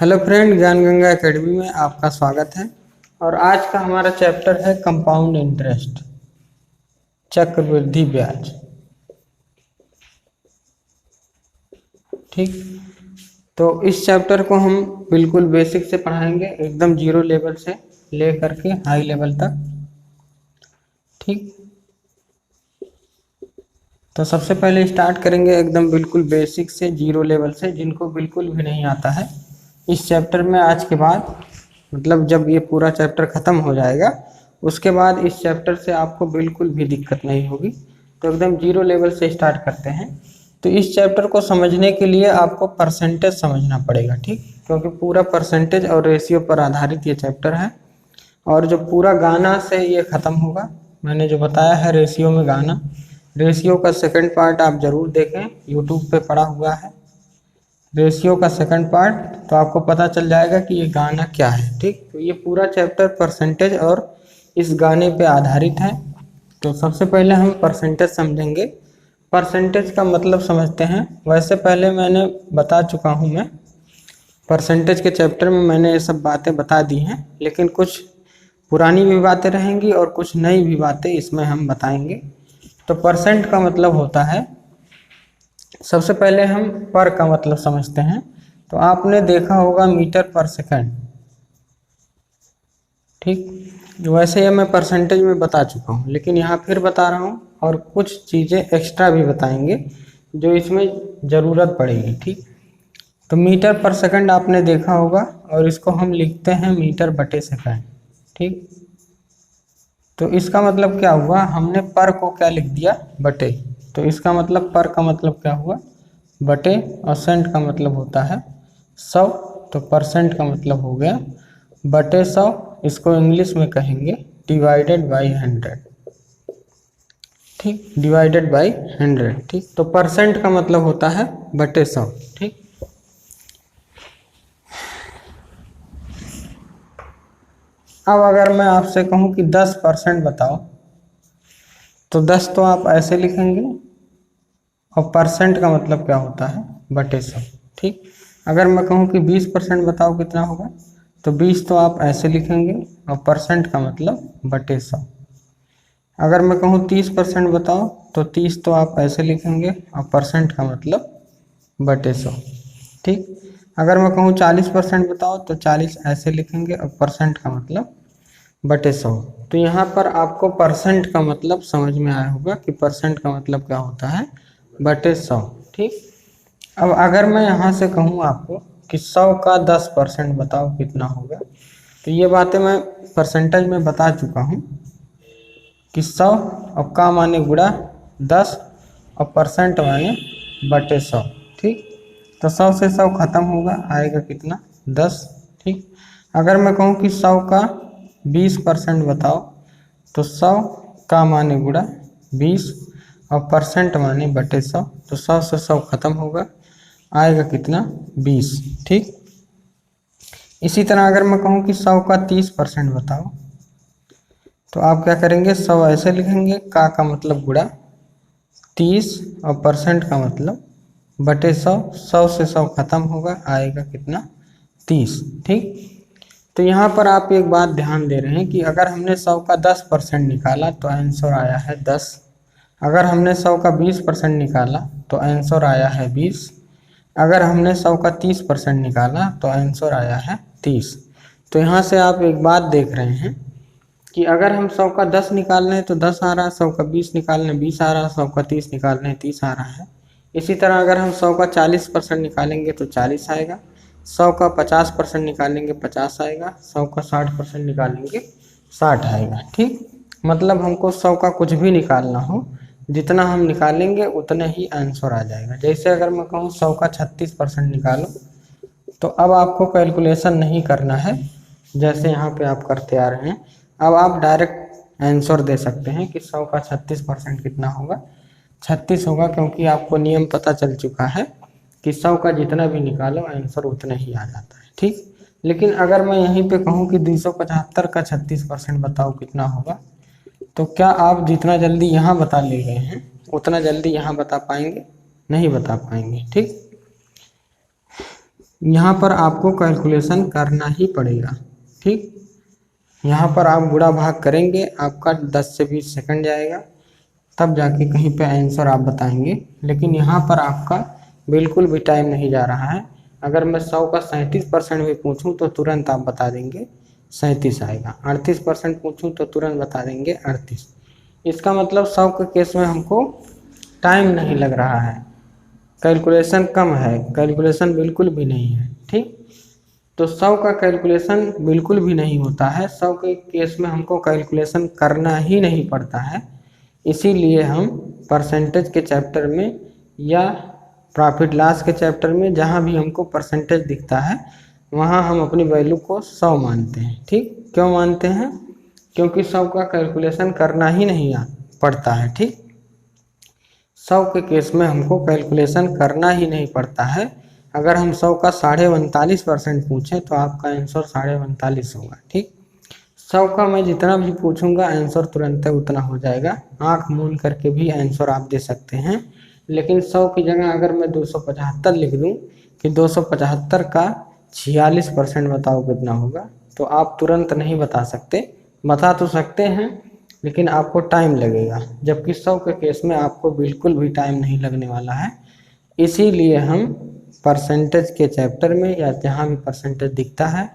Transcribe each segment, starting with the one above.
Hello friend, ज्ञान Ganga academy में आपका स्वागत है। और आज का हमारा चैप्टर है कंपाउंड इंटरेस्ट, चक्रवृद्धि ब्याज। ठीक, तो इस चैप्टर को हम बिल्कुल बेसिक से पढ़ाएंगे, एकदम जीरो लेवल से ले करके हाई लेवल तक। ठीक, तो सबसे पहले स्टार्ट करेंगे एकदम बिल्कुल बेसिक से, जीरो लेवल से, जिनको बिल्कुल भी नहीं आता है इस चैप्टर में। आज के बाद मतलब जब ये पूरा चैप्टर ख़त्म हो जाएगा उसके बाद इस चैप्टर से आपको बिल्कुल भी दिक्कत नहीं होगी। तो एकदम जीरो लेवल से स्टार्ट करते हैं। तो इस चैप्टर को समझने के लिए आपको परसेंटेज समझना पड़ेगा, ठीक, क्योंकि पूरा परसेंटेज और रेशियो पर आधारित ये चैप्टर है। और जो पूरा गाना से ये ख़त्म होगा, मैंने जो बताया है रेशियो में गाना, रेशियो का सेकंड पार्ट आप ज़रूर देखें, यूट्यूब पे पड़ा हुआ है रेशियो का सेकंड पार्ट, तो आपको पता चल जाएगा कि ये गाना क्या है। ठीक, तो ये पूरा चैप्टर परसेंटेज और इस गाने पे आधारित है। तो सबसे पहले हम परसेंटेज समझेंगे। परसेंटेज का मतलब समझते हैं। वैसे पहले मैंने बता चुका हूँ, मैं परसेंटेज के चैप्टर में मैंने ये सब बातें बता दी हैं, लेकिन कुछ पुरानी भी बातें रहेंगी और कुछ नई भी बातें इसमें हम बताएंगे। तो परसेंट का मतलब होता है, सबसे पहले हम पर का मतलब समझते हैं। तो आपने देखा होगा मीटर पर सेकंड, ठीक, वैसे ये मैं परसेंटेज में बता चुका हूँ, लेकिन यहाँ फिर बता रहा हूँ और कुछ चीज़ें एक्स्ट्रा भी बताएंगे जो इसमें ज़रूरत पड़ेगी। ठीक, तो मीटर पर सेकंड आपने देखा होगा और इसको हम लिखते हैं मीटर बटे सेकंड। ठीक, तो इसका मतलब क्या हुआ, हमने पर को क्या लिख दिया, बटे। तो इसका मतलब पर का मतलब क्या हुआ, बटे, और सेंट का मतलब होता है 100। तो परसेंट का मतलब हो गया बटे 100। इसको इंग्लिश में कहेंगे डिवाइडेड बाई 100। ठीक, डिवाइडेड बाई 100। ठीक, तो परसेंट का मतलब होता है बटे 100। ठीक, अब अगर मैं आपसे कहूँ कि 10% बताओ, तो 10 तो आप ऐसे लिखेंगे, और परसेंट का मतलब क्या होता है, बटे 100। ठीक, अगर मैं कहूँ कि 20% बताओ कितना होगा, तो 20 तो आप ऐसे लिखेंगे और परसेंट का मतलब बटे 100। अगर मैं कहूँ 30% बताओ, तो 30 तो आप ऐसे लिखेंगे और परसेंट का मतलब बटे 100। ठीक, अगर मैं कहूँ 40% बताओ, तो 40 ऐसे लिखेंगे और परसेंट का मतलब बटे 100। तो यहाँ पर आपको परसेंट का मतलब समझ में आया होगा कि परसेंट का मतलब क्या होता है, बटे 100। ठीक, अब अगर मैं यहाँ से कहूँ आपको कि 100 का 10% बताओ कितना होगा, तो ये बातें मैं परसेंटेज में बता चुका हूँ कि 100 और का माने गुणा 10 और परसेंट माने बटे 100। ठीक, तो 100 से 100 खत्म होगा, आएगा कितना, 10। ठीक, अगर मैं कहूँ कि 100 का 20% बताओ, तो 100 का माने गुणा 20 और परसेंट माने बटे 100। तो 100 से 100 खत्म होगा, आएगा कितना, 20। ठीक, इसी तरह अगर मैं कहूँ कि 100 का 30% बताओ, तो आप क्या करेंगे, 100 ऐसे लिखेंगे, का मतलब गुणा 30 और परसेंट का मतलब बटे 100। 100 से 100 खत्म होगा, आएगा कितना, 30। ठीक, तो यहाँ पर आप एक बात ध्यान दे रहे हैं कि अगर हमने 100 का 10% निकाला तो आंसर आया है 10। अगर हमने 100 का 20% निकाला तो आंसर आया है 20। अगर हमने 100 का 30% निकाला तो आंसर आया है 30। तो यहाँ से आप एक बात देख रहे हैं कि अगर हम 100 का 10 निकाल रहे हैं तो 10 आ रहा है, 100 का 20 निकाल रहे हैं 20 आ रहा है, 100 का 30 निकाल रहे हैं 30 आ रहा है। इसी तरह अगर हम 100 का 40% निकालेंगे तो 40 आएगा, 100 का 50% निकालेंगे 50 आएगा, 100 का 60% निकालेंगे 60 आएगा। ठीक, मतलब हमको 100 का कुछ भी निकालना हो, जितना हम निकालेंगे उतना ही आंसर आ जाएगा। जैसे अगर मैं कहूँ 100 का 36% निकालो, तो अब आपको कैलकुलेशन नहीं करना है जैसे यहाँ पे आप करते आ रहे हैं। अब आप डायरेक्ट आंसर दे सकते हैं कि 100 का 36% कितना होगा, 36 होगा, क्योंकि आपको नियम पता चल चुका है कि 100 का जितना भी निकालो आंसर उतना ही आ जाता है। ठीक, लेकिन अगर मैं यहीं पे कहूँ कि 275 का 36% बताओ कितना होगा, तो क्या आप जितना जल्दी यहाँ बता ले गए हैं उतना जल्दी यहाँ बता पाएंगे, नहीं बता पाएंगे। ठीक, यहाँ पर आपको कैलकुलेशन करना ही पड़ेगा। ठीक, यहाँ पर आप गुणा भाग करेंगे, आपका 10 से 20 सेकंड जाएगा, तब जाके कहीं पे आंसर आप बताएंगे। लेकिन यहाँ पर आपका बिल्कुल भी टाइम नहीं जा रहा है। अगर मैं 100 का 37% भी पूछूं तो तुरंत आप बता देंगे 37 आएगा। 38% पूछूं तो तुरंत बता देंगे 38। इसका मतलब 100 के केस में हमको टाइम नहीं लग रहा है, कैलकुलेशन कम है, कैलकुलेशन बिल्कुल भी नहीं है। ठीक, तो 100 का कैलकुलेशन बिल्कुल भी नहीं होता है। 100 के केस में हमको कैलकुलेशन करना ही नहीं पड़ता है। इसीलिए हम परसेंटेज के चैप्टर में या प्रॉफिट लॉस के चैप्टर में जहाँ भी हमको परसेंटेज दिखता है वहाँ हम अपनी वैल्यू को 100 मानते हैं। ठीक, क्यों मानते हैं? क्योंकि 100 का कैलकुलेशन करना ही नहीं पड़ता है। ठीक, 100 के केस में हमको कैलकुलेशन करना ही नहीं पड़ता है। अगर हम 100 का 49.25% पूछें तो आपका आंसर 49.25 होगा। ठीक, 100 का मैं जितना भी पूछूंगा आंसर तुरंत उतना हो जाएगा। आंख मूंद करके भी आंसर आप दे सकते हैं। लेकिन 100 की जगह अगर मैं 275 लिख दूं कि 275 का 46% बताओ कितना होगा, तो आप तुरंत नहीं बता सकते। बता तो सकते हैं लेकिन आपको टाइम लगेगा, जबकि 100 के केस में आपको बिल्कुल भी टाइम नहीं लगने वाला है। इसीलिए हम परसेंटेज के चैप्टर में या जहाँ भी परसेंटेज दिखता है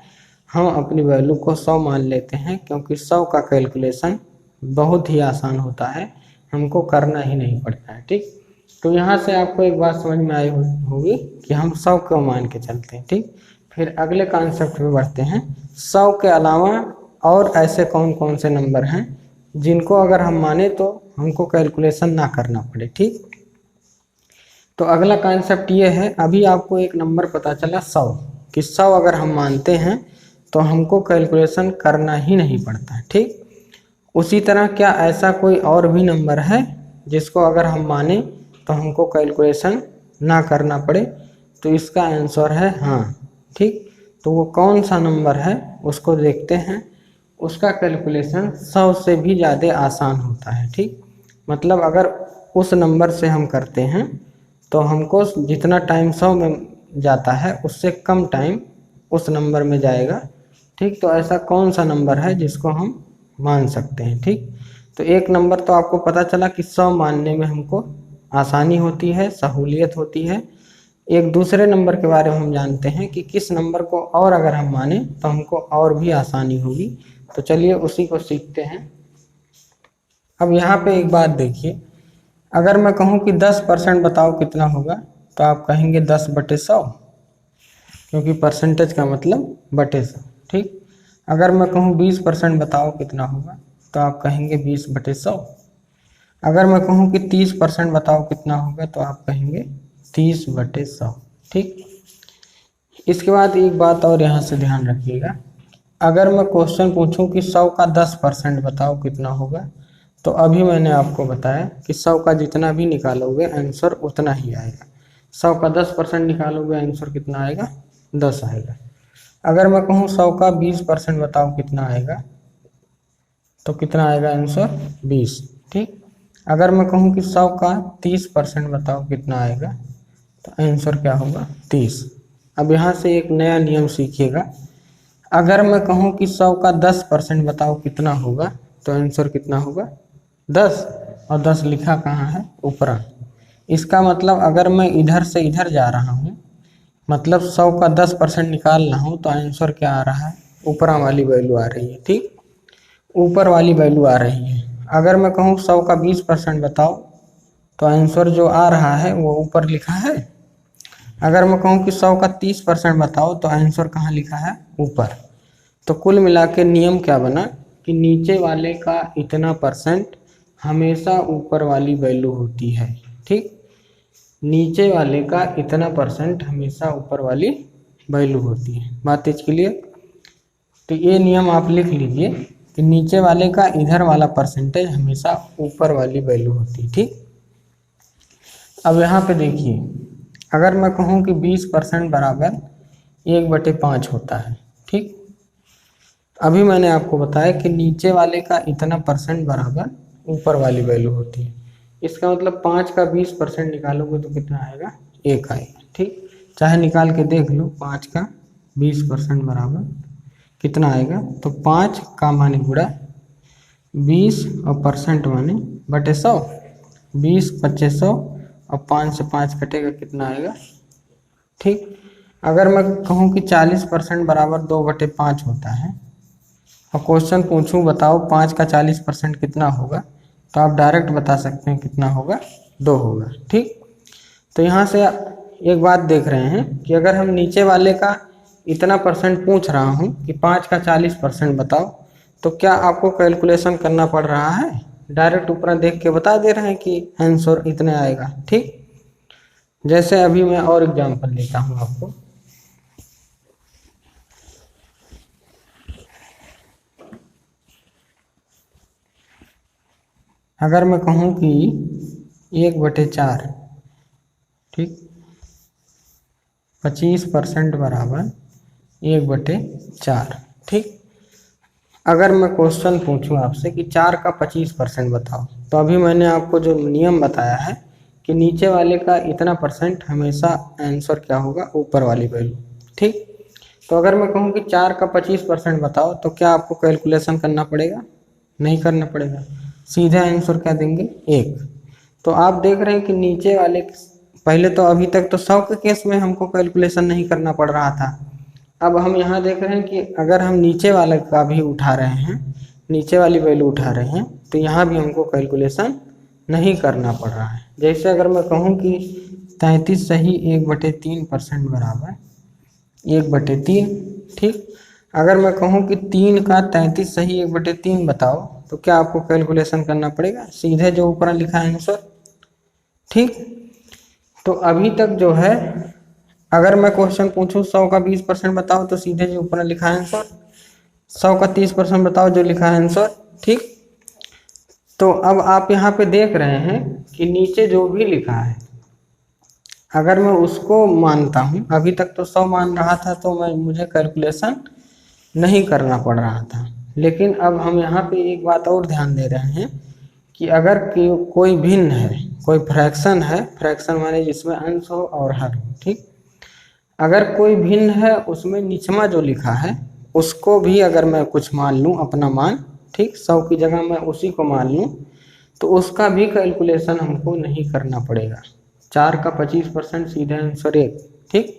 हम अपनी वैल्यू को 100 मान लेते हैं, क्योंकि 100 का कैलकुलेशन बहुत ही आसान होता है, हमको करना ही नहीं पड़ता है। ठीक, तो यहाँ से आपको एक बात समझ में आई होगी कि हम 100 को मान के चलते हैं। ठीक, फिर अगले कॉन्सेप्ट में बढ़ते हैं। 100 के अलावा और ऐसे कौन कौन से नंबर हैं जिनको अगर हम माने तो हमको कैलकुलेशन ना करना पड़े। ठीक, तो अगला कॉन्सेप्ट ये है, अभी आपको एक नंबर पता चला 100, कि 100 अगर हम मानते हैं तो हमको कैलकुलेशन करना ही नहीं पड़ता है। ठीक, उसी तरह क्या ऐसा कोई और भी नंबर है जिसको अगर हम माने तो हमको कैलकुलेशन ना करना पड़े? तो इसका आंसर है हाँ। ठीक, तो वो कौन सा नंबर है उसको देखते हैं। उसका कैलकुलेशन 100 से भी ज़्यादा आसान होता है। ठीक, मतलब अगर उस नंबर से हम करते हैं तो हमको जितना टाइम 100 में जाता है उससे कम टाइम उस नंबर में जाएगा। ठीक, तो ऐसा कौन सा नंबर है जिसको हम मान सकते हैं? ठीक, तो एक नंबर तो आपको पता चला कि 100 मानने में हमको आसानी होती है, सहूलियत होती है। एक दूसरे नंबर के बारे में हम जानते हैं कि किस नंबर को और अगर हम माने तो हमको और भी आसानी होगी। तो चलिए उसी को सीखते हैं। अब यहाँ पे एक बात देखिए, अगर मैं कहूँ कि 10% बताओ कितना होगा, तो आप कहेंगे 10/100, क्योंकि परसेंटेज का मतलब बटे 100। ठीक, अगर मैं कहूँ 20% बताओ कितना होगा, तो आप कहेंगे 20/100। अगर मैं कहूँ कि 30% बताओ कितना होगा, तो आप कहेंगे 30/100। ठीक, इसके बाद एक बात और यहाँ से ध्यान रखिएगा, अगर मैं क्वेश्चन पूछूं कि 100 का 10% बताओ कितना होगा, तो अभी मैंने आपको बताया कि 100 का जितना भी निकालोगे आंसर उतना ही आएगा। 100 का 10% निकालोगे आंसर कितना आएगा? 10 आएगा। अगर मैं कहूँ 100 का 20% बताओ कितना आएगा, तो कितना आएगा आंसर? 20। ठीक, अगर मैं कहूँ कि 100 का 30% बताओ कितना आएगा, तो आंसर क्या होगा? 30। अब यहाँ से एक नया नियम सीखिएगा, अगर मैं कहूँ कि 100 का 10% बताओ कितना होगा, तो आंसर कितना होगा? 10। और 10 लिखा कहाँ है? ऊपर। इसका मतलब अगर मैं इधर से इधर जा रहा हूँ, मतलब 100 का 10% निकाल रहा हूँ, तो आंसर क्या आ रहा है? ऊपर वाली वैल्यू आ रही है। ठीक, ऊपर वाली वैल्यू आ रही है। अगर मैं कहूँ 100 का 20% बताओ, तो आंसर जो आ रहा है वो ऊपर लिखा है। अगर मैं कहूँ कि 100 का 30% बताओ, तो आंसर कहाँ लिखा है? ऊपर। तो कुल मिला के नियम क्या बना कि नीचे वाले का इतना परसेंट हमेशा ऊपर वाली वैल्यू होती है। ठीक, नीचे वाले का इतना परसेंट हमेशा ऊपर वाली वैल्यू होती है। बात इसके लिए, तो ये नियम आप लिख लीजिए कि नीचे वाले का इधर वाला परसेंटेज हमेशा ऊपर वाली वैल्यू होती है। ठीक, अब यहाँ पे देखिए, अगर मैं कहूँ कि 20% बराबर 1/5 होता है। ठीक, अभी मैंने आपको बताया कि नीचे वाले का इतना परसेंट बराबर ऊपर वाली वैल्यू होती है। इसका मतलब 5 का 20% निकालोगे तो कितना आएगा? 1 आएगा। ठीक, चाहे निकाल के देख लो। 5 का 20% बराबर कितना आएगा, तो 5 का माने गुणा 20 और परसेंट माने बटे 100। 20 पच्चे 100 और 5 से 5 कटेगा, कितना आएगा। ठीक, अगर मैं कहूँ कि 40% बराबर 2/5 होता है और क्वेश्चन पूछूं बताओ 5 का 40% कितना होगा, तो आप डायरेक्ट बता सकते हैं कितना होगा, 2 होगा। ठीक, तो यहाँ से एक बात देख रहे हैं कि अगर हम नीचे वाले का इतना परसेंट पूछ रहा हूँ कि 5 का 40% बताओ, तो क्या आपको कैलकुलेशन करना पड़ रहा है, डायरेक्ट ऊपर देख के बता दे रहे हैं कि आंसर इतने आएगा। ठीक, जैसे अभी मैं और एग्जांपल लेता हूँ आपको। अगर मैं कहूँ कि 1/4, ठीक, 25% बराबर 1/4। ठीक, अगर मैं क्वेश्चन पूछूं आपसे कि 4 का 25% बताओ, तो अभी मैंने आपको जो नियम बताया है कि नीचे वाले का इतना परसेंट हमेशा आंसर क्या होगा, ऊपर वाली वैल्यू। ठीक, तो अगर मैं कहूँ कि 4 का 25% बताओ, तो क्या आपको कैलकुलेशन करना पड़ेगा, नहीं करना पड़ेगा, सीधा आंसर क्या देंगे, 1। तो आप देख रहे हैं कि नीचे वाले, पहले तो अभी तक तो 100 के केस में हमको कैलकुलेशन नहीं करना पड़ रहा था। अब हम यहाँ देख रहे हैं कि अगर हम नीचे वाले का भी उठा रहे हैं, नीचे वाली वैल्यू उठा रहे हैं, तो यहाँ भी हमको कैलकुलेशन नहीं करना पड़ रहा है। जैसे अगर मैं कहूँ कि 33 सही 1/3% बराबर 1/3। ठीक, अगर मैं कहूँ कि 3 का 33 सही 1/3 बताओ, तो क्या आपको कैलकुलेशन करना पड़ेगा, सीधे जो ऊपर लिखा है आंसर। ठीक, तो अभी तक जो है, अगर मैं क्वेश्चन पूछूं 100 का 20% बताओ, तो सीधे जो ऊपर लिखा है आंसर। 100 का 30% बताओ, जो लिखा है आंसर। ठीक, तो अब आप यहाँ पे देख रहे हैं कि नीचे जो भी लिखा है, अगर मैं उसको मानता हूँ, अभी तक तो 100 मान रहा था, तो मुझे कैलकुलेशन नहीं करना पड़ रहा था। लेकिन अब हम यहाँ पे एक बात और ध्यान दे रहे हैं कि अगर कोई भिन्न है, कोई फ्रैक्शन है, फ्रैक्शन माने जिसमें अंश हो और हर हो। ठीक, अगर कोई भिन्न है, उसमें निचमा जो लिखा है उसको भी अगर मैं कुछ मान लूँ अपना मान, ठीक, 100 की जगह मैं उसी को मान लूँ, तो उसका भी कैलकुलेशन हमको नहीं करना पड़ेगा। 4 का 25% सीधे आंसर 1। ठीक,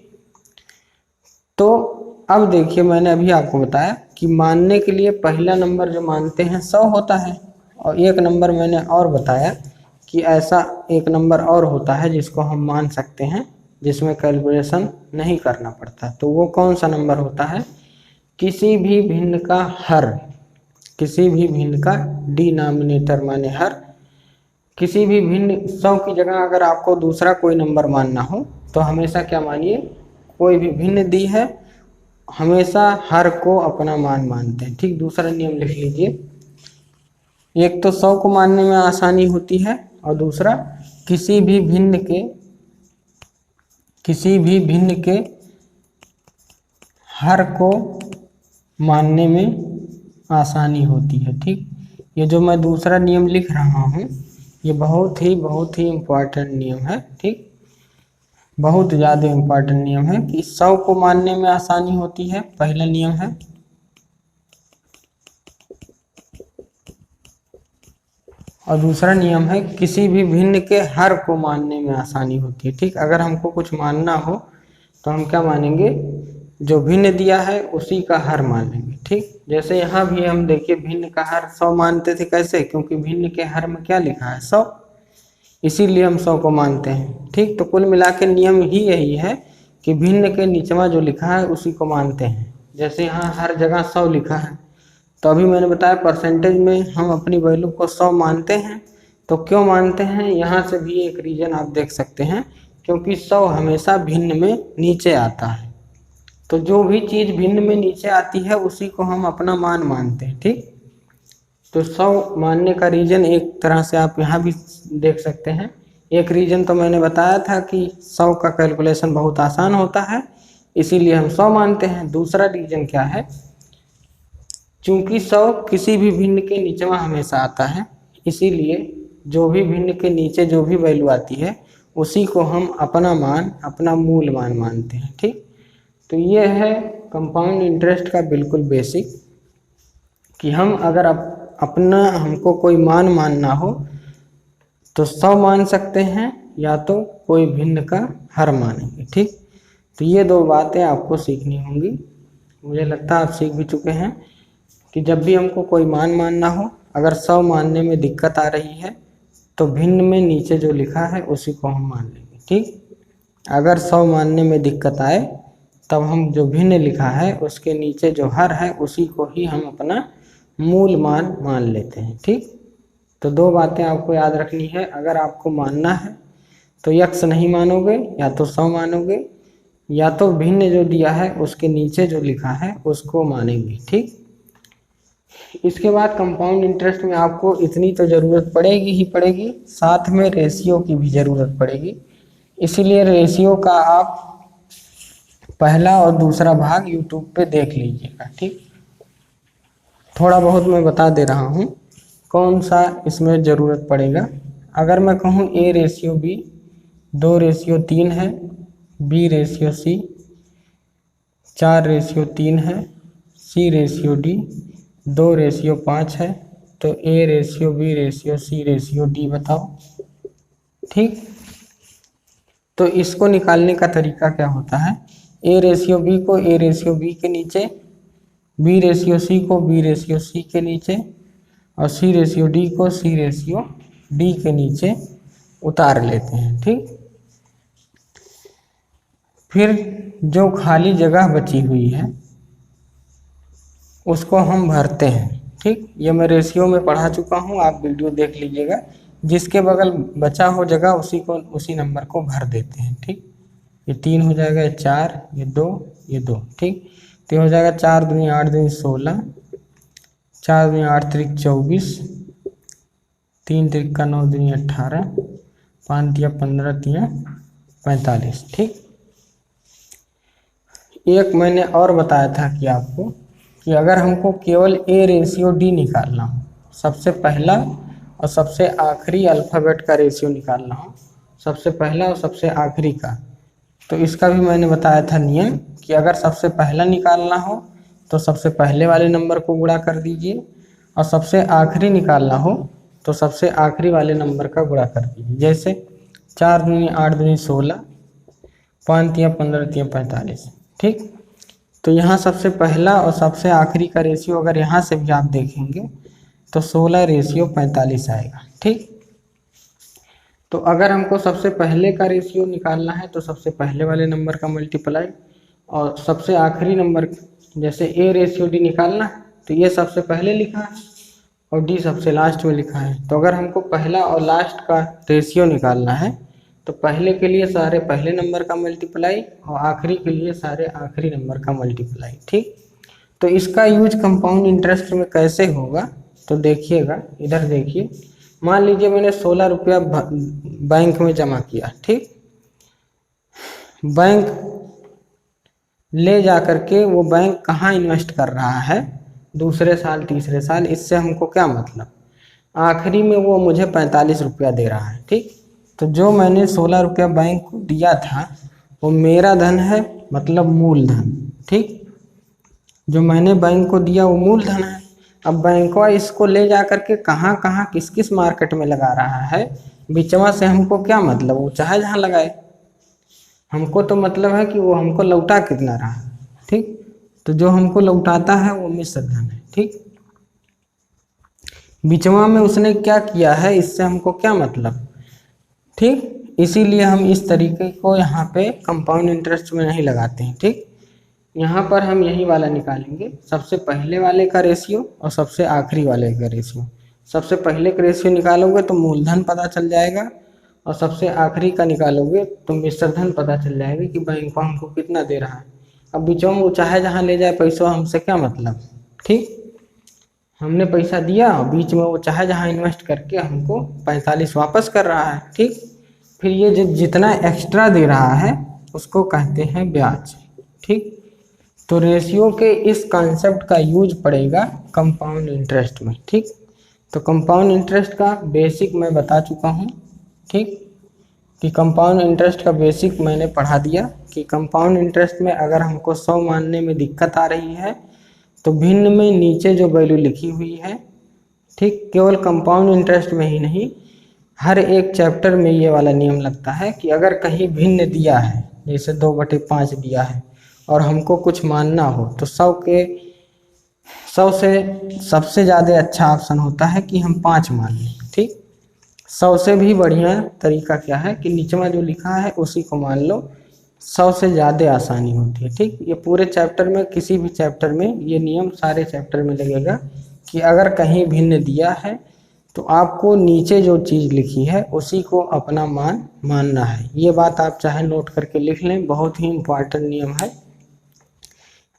तो अब देखिए, मैंने अभी आपको बताया कि मानने के लिए पहला नंबर जो मानते हैं 100 होता है, और एक नंबर मैंने और बताया कि ऐसा एक नंबर और होता है जिसको हम मान सकते हैं, जिसमें कैलकुलेशन नहीं करना पड़ता। तो वो कौन सा नंबर होता है, किसी भी भिन्न का हर, किसी भी भिन्न का डिनोमिनेटर माने हर, किसी भी भिन्न 100 की जगह अगर आपको दूसरा कोई नंबर मानना हो, तो हमेशा क्या मानिए, कोई भी भिन्न दी है, हमेशा हर को अपना मान मानते हैं। ठीक, दूसरा नियम लिख लीजिए, एक तो 100 को मानने में आसानी होती है, और दूसरा किसी भी भिन्न के हर को मानने में आसानी होती है। ठीक, ये जो मैं दूसरा नियम लिख रहा हूँ, ये बहुत ही इम्पोर्टेंट नियम है। ठीक, बहुत ज़्यादा इम्पोर्टेंट नियम है कि 100 को मानने में आसानी होती है, पहला नियम है। और दूसरा नियम है किसी भी भिन्न के हर को मानने में आसानी होती है। ठीक, अगर हमको कुछ मानना हो तो हम क्या मानेंगे, जो भिन्न दिया है उसी का हर मान लेंगे। ठीक, जैसे यहाँ भी हम देखिए भिन्न का हर 100 मानते थे, कैसे, क्योंकि भिन्न के हर में क्या लिखा है, 100, इसीलिए हम 100 को मानते हैं। ठीक, तो कुल मिला के नियम ही यही है कि भिन्न के नीचवा जो लिखा है उसी को मानते हैं। जैसे यहाँ हर जगह 100 लिखा है, तो अभी मैंने बताया परसेंटेज में हम अपनी वैल्यू को 100 मानते हैं। तो क्यों मानते हैं, यहाँ से भी एक रीजन आप देख सकते हैं, क्योंकि 100 हमेशा भिन्न में नीचे आता है। तो जो भी चीज़ भिन्न में नीचे आती है उसी को हम अपना मान मानते हैं। ठीक, तो 100 मानने का रीजन एक तरह से आप यहाँ भी देख सकते हैं। एक रीजन तो मैंने बताया था कि 100 का कैलकुलेशन बहुत आसान होता है, इसीलिए हम 100 मानते हैं। दूसरा रीजन क्या है, चूंकि 100 किसी भी भिन्न के नीचवा हमेशा आता है, इसीलिए जो भी भिन्न के नीचे जो भी वैल्यू आती है उसी को हम अपना मान, अपना मूल मान मानते हैं। ठीक, तो ये है कंपाउंड इंटरेस्ट का बिल्कुल बेसिक, कि हम अगर अपना हमको कोई मान मानना हो तो 100 मान सकते हैं, या तो कोई भिन्न का हर मानेंगे। ठीक, तो ये दो बातें आपको सीखनी होंगी। मुझे लगता है आप सीख भी चुके हैं कि जब भी हमको कोई मान मानना हो, अगर 100 मानने में दिक्कत आ रही है तो भिन्न में नीचे जो लिखा है उसी को हम मान लेंगे। ठीक, अगर 100 मानने में दिक्कत आए तब हम जो भिन्न लिखा है उसके नीचे जो हर है उसी को ही हम अपना मूल मान मान लेते हैं। ठीक, तो दो बातें आपको याद रखनी है। अगर आपको मानना है तो यक्स नहीं मानोगे, या तो 100 मानोगे, या तो भिन्न जो दिया है उसके नीचे जो लिखा है उसको मानेंगे। ठीक, इसके बाद कंपाउंड इंटरेस्ट में आपको इतनी तो ज़रूरत पड़ेगी ही पड़ेगी, साथ में रेशियो की भी ज़रूरत पड़ेगी। इसीलिए रेशियो का आप पहला और दूसरा भाग यूट्यूब पे देख लीजिएगा। ठीक, थोड़ा बहुत मैं बता दे रहा हूँ कौन सा इसमें ज़रूरत पड़ेगा। अगर मैं कहूँ A/B 2/3 है, B/C 4/3 है, C/D 2/5 है, तो A/B/C/D बताओ। ठीक, तो इसको निकालने का तरीका क्या होता है, A/B को A/B के नीचे, B/C को B/C के नीचे और C/D को C/D के नीचे उतार लेते हैं। ठीक, फिर जो खाली जगह बची हुई है उसको हम भरते हैं। ठीक, ये मैं रेशियो में पढ़ा चुका हूँ, आप वीडियो देख लीजिएगा। जिसके बगल बचा हो जगह उसी नंबर को भर देते हैं। ठीक, ये 3 हो जाएगा, ये 4, ये 2, ये 2। ठीक, तो ये हो जाएगा 4 दूनी 8 दूनी 16, 4 दूनी 8 त्रिक 24, 3 त्रिक का 9 दूनी 18, 5 दिया 15 दिया 45। ठीक, एक मैंने और बताया था कि आपको कि अगर हमको केवल A/D निकालना हो, सबसे पहला और सबसे आखिरी अल्फ़ाबेट का रेशियो निकालना हो, सबसे पहला और सबसे आखिरी का, तो इसका भी मैंने बताया था नियम कि अगर सबसे पहला निकालना हो तो सबसे पहले वाले नंबर को गुणा कर दीजिए, और सबसे आखिरी निकालना हो तो सबसे आखिरी वाले नंबर का गुणा कर दीजिए। जैसे 4 दूनी 8 दूनी 16, 5 तिया 15 तिया 45। ठीक, तो यहाँ सबसे पहला और सबसे आखिरी का रेशियो अगर यहाँ से भी आप देखेंगे तो 16/45 आएगा। ठीक, तो अगर हमको सबसे पहले का रेशियो निकालना है तो सबसे पहले वाले नंबर का मल्टीप्लाई, और सबसे आखिरी नंबर जैसे A/D निकालना है तो ये सबसे पहले लिखा है और D सबसे लास्ट में लिखा है। तो अगर हमको पहला और लास्ट का रेशियो निकालना है तो पहले के लिए सारे पहले नंबर का मल्टीप्लाई और आखिरी के लिए सारे आखिरी नंबर का मल्टीप्लाई। ठीक, तो इसका यूज कंपाउंड इंटरेस्ट में कैसे होगा तो देखिएगा, इधर देखिए। मान लीजिए मैंने 16 रुपया बैंक में जमा किया। ठीक, बैंक ले जा करके वो बैंक कहाँ इन्वेस्ट कर रहा है, दूसरे साल तीसरे साल, इससे हमको क्या मतलब, आखिरी में वो मुझे 45 रुपया दे रहा है। ठीक, तो जो मैंने 16 रुपया बैंक को दिया था वो मेरा धन है, मतलब मूलधन। ठीक, जो मैंने बैंक को दिया वो मूलधन है। अब बैंकवा इसको ले जा करके कहाँ कहाँ किस किस मार्केट में लगा रहा है, बिचवा से हमको क्या मतलब, वो चाहे जहाँ लगाए, हमको तो मतलब है कि वो हमको लौटा कितना रहा है। ठीक, तो जो हमको लौटाता है वो मिश्र धन है। ठीक, बिचवा में उसने क्या किया है इससे हमको क्या मतलब। ठीक, इसीलिए हम इस तरीके को यहाँ पे कंपाउंड इंटरेस्ट में नहीं लगाते हैं। ठीक, यहाँ पर हम यही वाला निकालेंगे, सबसे पहले वाले का रेशियो और सबसे आखिरी वाले का रेशियो। सबसे पहले का रेशियो निकालोगे तो मूलधन पता चल जाएगा, और सबसे आखिरी का निकालोगे तो मिश्रधन पता चल जाएगा कि बैंक हमको कितना दे रहा है। अब बीचों में वो चाहे जहाँ ले जाए पैसा, हमसे क्या मतलब। ठीक, हमने पैसा दिया, बीच में वो चाहे जहाँ इन्वेस्ट करके हमको 45 वापस कर रहा है। ठीक, फिर ये जो जितना एक्स्ट्रा दे रहा है उसको कहते हैं ब्याज। ठीक, तो रेशियो के इस कॉन्सेप्ट का यूज पड़ेगा कंपाउंड इंटरेस्ट में। ठीक, तो कंपाउंड इंटरेस्ट का बेसिक मैं बता चुका हूँ। ठीक, कि कंपाउंड इंटरेस्ट का बेसिक मैंने पढ़ा दिया कि कंपाउंड इंटरेस्ट में अगर हमको 100 मानने में दिक्कत आ रही है तो भिन्न में नीचे जो वैल्यू लिखी हुई है, ठीक, केवल कंपाउंड इंटरेस्ट में ही नहीं, हर एक चैप्टर में ये वाला नियम लगता है कि अगर कहीं भिन्न दिया है, जैसे 2/5 दिया है और हमको कुछ मानना हो तो 100 से सबसे ज़्यादा अच्छा ऑप्शन होता है कि हम 5 मान लें। ठीक, 100 से भी बढ़िया तरीका क्या है कि नीचवा जो लिखा है उसी को मान लो, 100 से ज़्यादा आसानी होती है। ठीक, ये पूरे चैप्टर में, किसी भी चैप्टर में ये नियम सारे चैप्टर में लगेगा कि अगर कहीं भिन्न दिया है तो आपको नीचे जो चीज़ लिखी है उसी को अपना मान मानना है। ये बात आप चाहे नोट करके लिख लें, बहुत ही इम्पॉर्टेंट नियम है।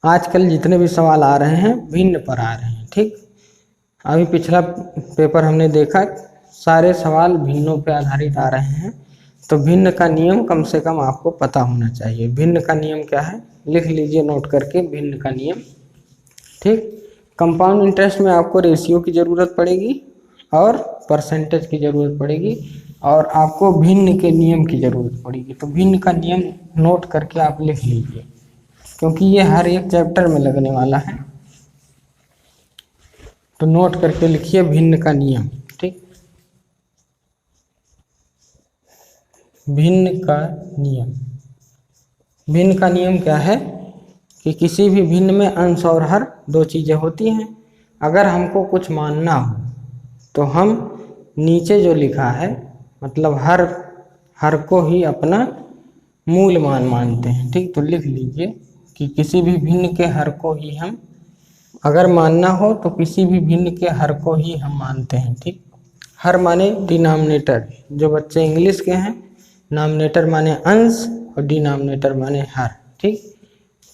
आजकल जितने भी सवाल आ रहे हैं भिन्न पर आ रहे हैं। ठीक, अभी पिछला पेपर हमने देखा, सारे सवाल भिन्नों पे आधारित आ रहे हैं, तो भिन्न का नियम कम से कम आपको पता होना चाहिए। भिन्न का नियम क्या है, लिख लीजिए नोट करके, भिन्न का नियम। ठीक, कंपाउंड इंटरेस्ट में आपको रेशियो की ज़रूरत पड़ेगी और परसेंटेज की ज़रूरत पड़ेगी और आपको भिन्न के नियम की ज़रूरत पड़ेगी। तो भिन्न का नियम नोट करके आप लिख लीजिए, क्योंकि ये हर एक चैप्टर में लगने वाला है। तो नोट करके लिखिए भिन्न का नियम। ठीक, भिन्न का नियम। भिन्न का नियम क्या है कि किसी भी भिन्न में अंश और हर दो चीज़ें होती हैं। अगर हमको कुछ मानना हो तो हम नीचे जो लिखा है, मतलब हर को ही अपना मूल मान मानते हैं। ठीक, तो लिख लीजिए कि किसी भी भिन्न के हर को ही हम, अगर मानना हो तो किसी भी भिन्न के हर को ही हम मानते हैं। ठीक, हर माने डिनोमिनेटर, जो बच्चे इंग्लिश के हैं, नॉमिनेटर माने अंश और डिनोमिनेटर माने हर। ठीक,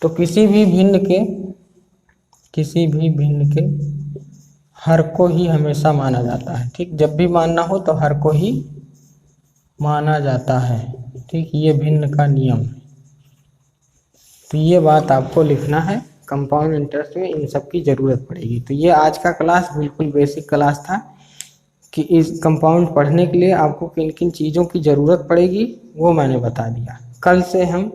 तो किसी भी भिन्न के हर को ही हमेशा माना जाता है। ठीक, जब भी मानना हो तो हर को ही माना जाता है। ठीक, ये भिन्न का नियम है। तो ये बात आपको लिखना है, कंपाउंड इंटरेस्ट में इन सब की ज़रूरत पड़ेगी। तो ये आज का क्लास बिल्कुल बेसिक क्लास था कि इस कंपाउंड पढ़ने के लिए आपको किन किन चीज़ों की ज़रूरत पड़ेगी वो मैंने बता दिया। कल से हम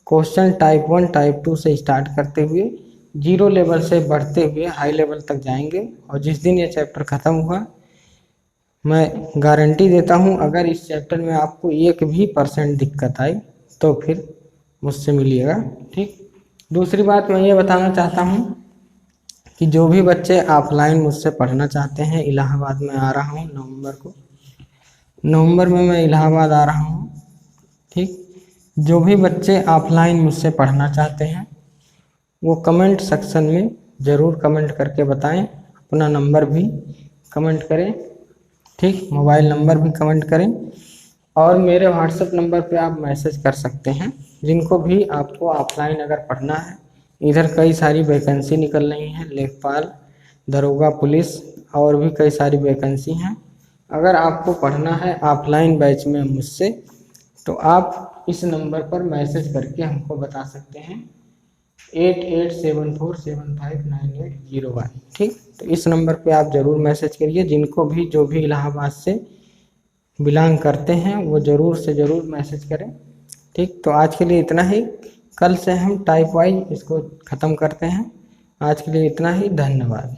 क्वेश्चन टाइप 1 टाइप 2 से स्टार्ट करते हुए 0 लेवल से बढ़ते हुए हाई लेवल तक जाएंगे। और जिस दिन ये चैप्टर ख़त्म हुआ, मैं गारंटी देता हूँ अगर इस चैप्टर में आपको 1% दिक्कत आई तो फिर मुझसे मिलिएगा। ठीक, दूसरी बात मैं ये बताना चाहता हूँ कि जो भी बच्चे ऑफलाइन मुझसे पढ़ना चाहते हैं, इलाहाबाद में आ रहा हूँ नवंबर में मैं इलाहाबाद आ रहा हूँ। ठीक, जो भी बच्चे ऑफलाइन मुझसे पढ़ना चाहते हैं वो कमेंट सेक्शन में ज़रूर कमेंट करके बताएं, अपना नंबर भी कमेंट करें। ठीक, मोबाइल नंबर भी कमेंट करें और मेरे व्हाट्सएप नंबर पे आप मैसेज कर सकते हैं। जिनको भी आपको ऑफलाइन अगर पढ़ना है, इधर कई सारी वैकेंसी निकल रही हैं, लेखपाल, दरोगा, पुलिस और भी कई सारी वैकेंसी हैं। अगर आपको पढ़ना है ऑफलाइन बैच में मुझसे तो आप इस नंबर पर मैसेज करके हमको बता सकते हैं 8874759801। ठीक, तो इस नंबर पे आप ज़रूर मैसेज करिए। जिनको भी, जो भी इलाहाबाद से बिलोंग करते हैं वो ज़रूर से ज़रूर मैसेज करें। ठीक, तो आज के लिए इतना ही। कल से हम टाइप वाइज इसको ख़त्म करते हैं। आज के लिए इतना ही, धन्यवाद।